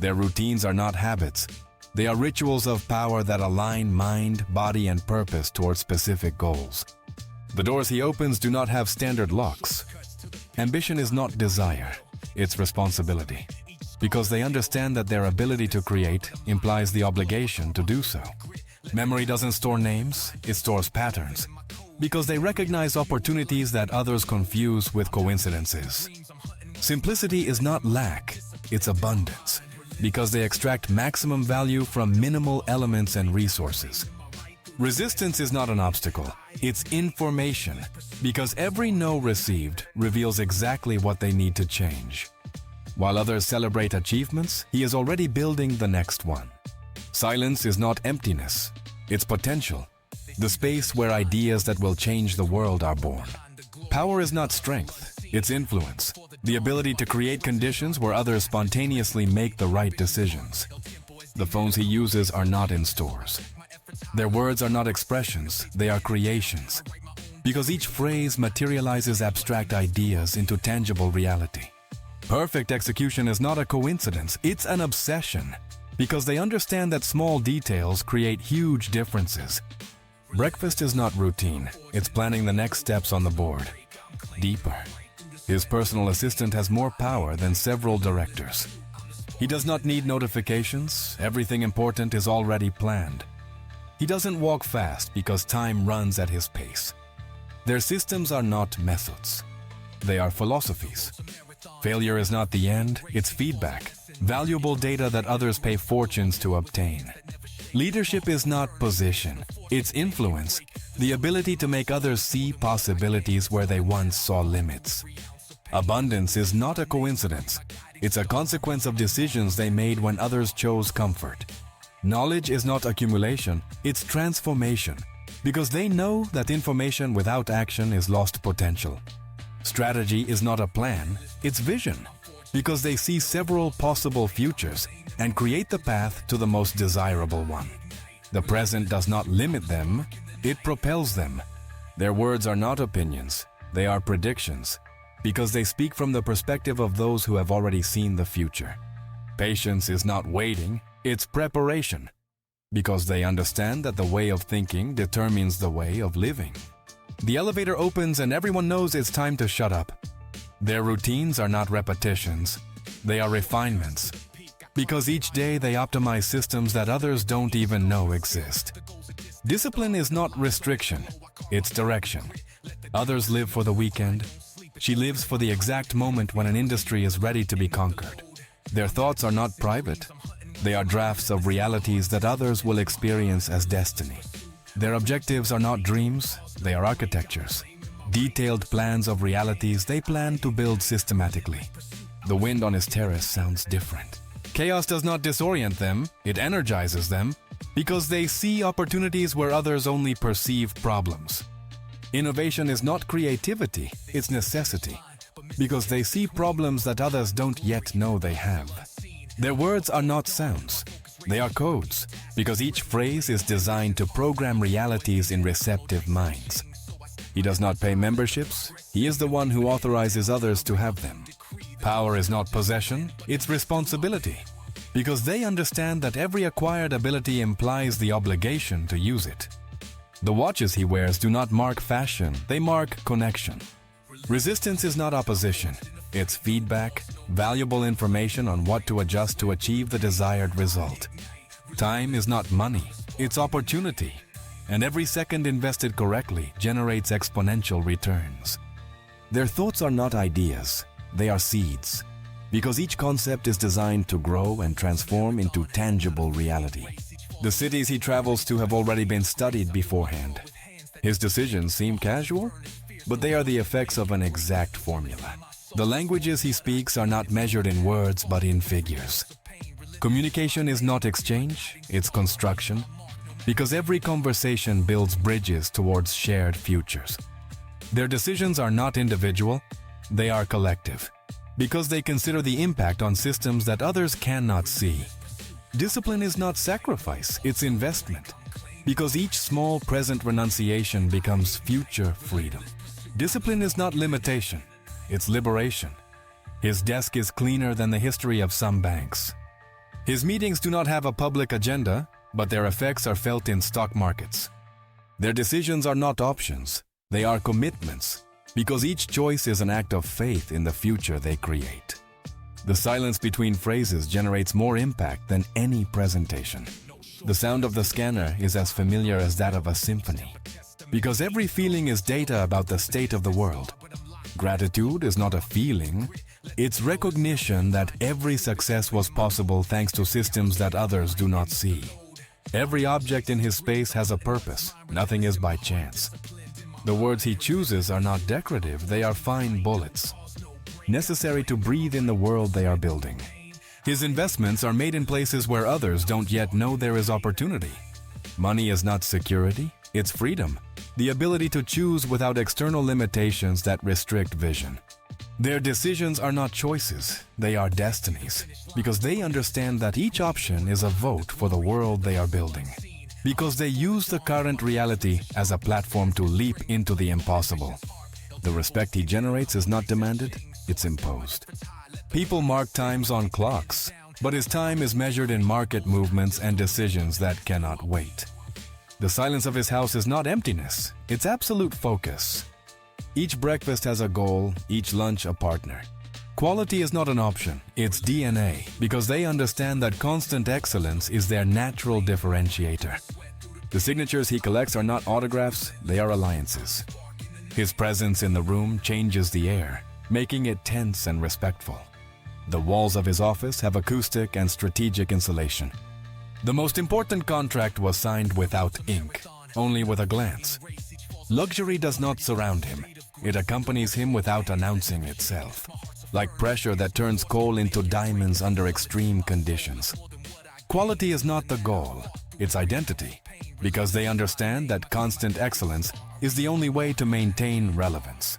Their routines are not habits. They are rituals of power that align mind, body, and purpose towards specific goals. The doors he opens do not have standard locks. Ambition is not desire, it's responsibility. Because they understand that their ability to create implies the obligation to do so. Memory doesn't store names, it stores patterns. Because they recognize opportunities that others confuse with coincidences. Simplicity is not lack, it's abundance. Because they extract maximum value from minimal elements and resources. Resistance is not an obstacle, it's information. Because every no received reveals exactly what they need to change. While others celebrate achievements, he is already building the next one. Silence is not emptiness, it's potential. The space where ideas that will change the world are born. Power is not strength, it's influence. The ability to create conditions where others spontaneously make the right decisions. The phones he uses are not in stores. Their words are not expressions, they are creations. Because each phrase materializes abstract ideas into tangible reality. Perfect execution is not a coincidence, it's an obsession. Because they understand that small details create huge differences. Breakfast is not routine, it's planning the next steps on the board. Deeper. His personal assistant has more power than several directors. He does not need notifications, everything important is already planned. He doesn't walk fast because time runs at his pace. Their systems are not methods, they are philosophies. Failure is not the end, it's feedback, valuable data that others pay fortunes to obtain. Leadership is not position, it's influence, the ability to make others see possibilities where they once saw limits. Abundance is not a coincidence, it's a consequence of decisions they made when others chose comfort. Knowledge is not accumulation, it's transformation, because they know that information without action is lost potential. Strategy is not a plan, it's vision, because they see several possible futures and create the path to the most desirable one. The present does not limit them, it propels them. Their words are not opinions, they are predictions, because they speak from the perspective of those who have already seen the future. Patience is not waiting, it's preparation, because they understand that the way of thinking determines the way of living. The elevator opens and everyone knows it's time to shut up. Their routines are not repetitions, they are refinements, because each day they optimize systems that others don't even know exist. Discipline is not restriction, it's direction. Others live for the weekend. She lives for the exact moment when an industry is ready to be conquered. Their thoughts are not private. They are drafts of realities that others will experience as destiny. Their objectives are not dreams, they are architectures. Detailed plans of realities they plan to build systematically. The wind on his terrace sounds different. Chaos does not disorient them, it energizes them, because they see opportunities where others only perceive problems. Innovation is not creativity, it's necessity, because they see problems that others don't yet know they have. Their words are not sounds, they are codes, because each phrase is designed to program realities in receptive minds. He does not pay memberships, he is the one who authorizes others to have them. Power is not possession, it's responsibility, because they understand that every acquired ability implies the obligation to use it. The watches he wears do not mark fashion, they mark connection. Resistance is not opposition, it's feedback, valuable information on what to adjust to achieve the desired result. Time is not money, it's opportunity, and every second invested correctly generates exponential returns. Their thoughts are not ideas, they are seeds, because each concept is designed to grow and transform into tangible reality. The cities he travels to have already been studied beforehand. His decisions seem casual, but they are the effects of an exact formula. The languages he speaks are not measured in words but in figures. Communication is not exchange, it's construction, because every conversation builds bridges towards shared futures. Their decisions are not individual, they are collective, because they consider the impact on systems that others cannot see. Discipline is not sacrifice, it's investment, because each small present renunciation becomes future freedom. Discipline is not limitation, it's liberation. His desk is cleaner than the history of some banks. His meetings do not have a public agenda, but their effects are felt in stock markets. Their decisions are not options, they are commitments, because each choice is an act of faith in the future they create. The silence between phrases generates more impact than any presentation. The sound of the scanner is as familiar as that of a symphony, because every feeling is data about the state of the world. Gratitude is not a feeling, it's recognition that every success was possible thanks to systems that others do not see. Every object in his space has a purpose, nothing is by chance. The words he chooses are not decorative, they are fine bullets, necessary to breathe in the world they are building. His investments are made in places where others don't yet know there is opportunity. Money is not security, it's freedom, the ability to choose without external limitations that restrict vision. Their decisions are not choices, they are destinies, because they understand that each option is a vote for the world they are building. Because they use the current reality as a platform to leap into the impossible. The respect he generates is not demanded, it's imposed. People mark times on clocks, but his time is measured in market movements and decisions that cannot wait. The silence of his house is not emptiness, it's absolute focus. Each breakfast has a goal, each lunch a partner. Quality is not an option, it's DNA, because they understand that constant excellence is their natural differentiator. The signatures he collects are not autographs, they are alliances. His presence in the room changes the air, making it tense and respectful. The walls of his office have acoustic and strategic insulation. The most important contract was signed without ink, only with a glance. Luxury does not surround him, it accompanies him without announcing itself. Like pressure that turns coal into diamonds under extreme conditions. Quality is not the goal, it's identity, because they understand that constant excellence is the only way to maintain relevance.